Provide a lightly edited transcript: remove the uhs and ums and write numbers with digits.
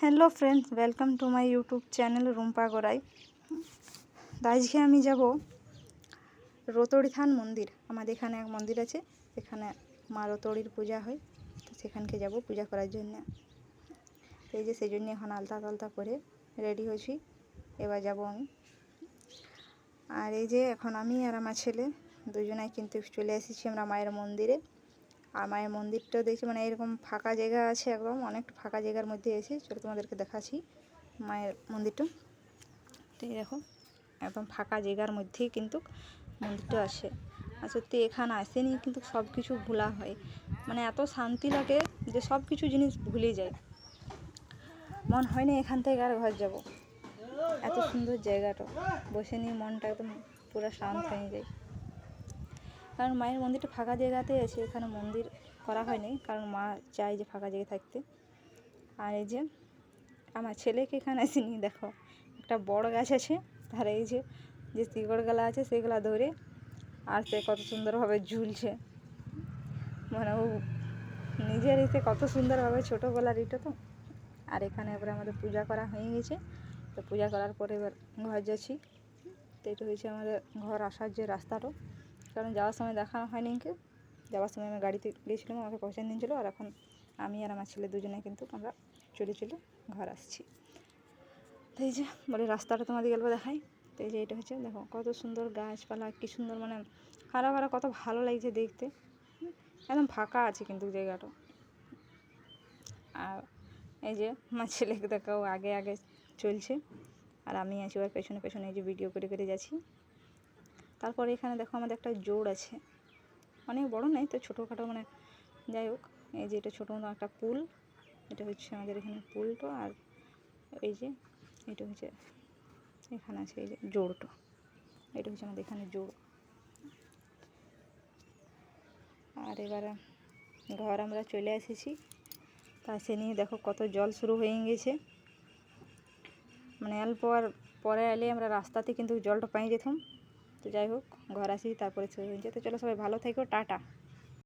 Hello friends, welcome to my YouTube channel Rumpa Garai. আজকে আমি যাব রতড়ি থান মন্দির। আমাদের এখানে এক মন্দির আছে, এখানে মা রতড়ির পূজা হয়, তো সেখানকে যাব পূজা করার জন্য। তো এই যে সেই জন্য এখন আলতা তালতা করে রেডি হয়েছি, এবার যাব আমি। আর এই যে এখন আমি আর আমার ছেলে দুজনাই কিন্তু চলে এসেছি আমরা মায়ের মন্দিরে। আর মায়ের মন্দিরটাও দেখছি মানে এরকম ফাঁকা জায়গা আছে, একদম অনেকটা ফাঁকা জায়গার মধ্যে এসে চলো তোমাদেরকে দেখাচ্ছি মায়ের মন্দিরটা। তো এই দেখো একদম ফাঁকা জায়গার মধ্যেই কিন্তু মন্দিরটা আছে। আর সত্যি এখানে আসেনি কিন্তু সব কিছু ভোলা হয়, মানে এত শান্তি লাগে যে সব কিছু জিনিস ভুলে যায়, মন হয় না এখান থেকে আর ঘর যাব। এত সুন্দর জায়গাটা, বসে নিয়ে মনটা একদম পুরো শান্ত হয়ে যায়। কারণ মায়ের মন্দিরটা ফাঁকা জায়গাতে আছে, এখানে মন্দির করা হয়নি, কারণ মা চায় যে ফাঁকা জায়গায় থাকতে। আর এই যে আমার ছেলেকে এখানে আসেনি, দেখো একটা বড় গাছ আছে, তার এই যে যে শিকড়গুলো আছে সেগুলো ধরে আর সে কত সুন্দরভাবে ঝুলছে, মানে ও নিজের এসে কত সুন্দরভাবে ছোটোবেলার এটা তো। আর এখানে এবারে আমাদের পূজা করা হয়ে গেছে, তো পূজা করার পরে এবার ঘর যাচ্ছি। তো এটা হয়েছে আমাদের ঘর আসার যে রাস্তাটা, কারণ যাওয়ার সময় দেখা হয়নি, যাওয়ার সময় আমি গাড়িতে গিয়েছিলাম, আমাকে পৌঁছে দিয়েছিলো। আর এখন আমি আর আমার ছেলে দুজনে কিন্তু আমরা চলে ঘর আসছি। তো এই যে বলে রাস্তাটা তোমাদের গল্প দেখাই। তো এই যে এটা হচ্ছে, দেখো কত সুন্দর গাছপালা, কি সুন্দর, মানে হারা ভারা, কত ভালো লাগছে দেখতে। একদম ফাঁকা আছে কিন্তু জায়গাটা। আর এই যে আমার ছেলেকে দেখো আগে আগে চলছে, আর আমি আছি ওর পেছনে পেছনে, এই যে ভিডিও করে করে যাচ্ছি। তারপরে এখানে দেখো আমাদের একটা জোড় আছে, অনেক বড় নয় তো ছোটোখাটো, মানে যাই হোক। এই যে এটা ছোটো মতো একটা পুল, এটা হচ্ছে আমাদের এখানে পুলটা। আর এই যে এটা হচ্ছে এখানে আছে এই যে জোড়টা, এটা হচ্ছে আমাদের এখানে জোড়। আর এবারে ঘর আমরা চলে এসেছি, তা সে নিয়ে দেখো কত জল শুরু হয়ে গেছে, মানে অল্প আর পরে এলে আমরা রাস্তাতে কিন্তু জলটা পেয়ে যেতাম। তো যাই হোক ঘর আসি, তারপরে শুরু হয়েছে। তো চলো সবাই ভালো থেকো, টাটা।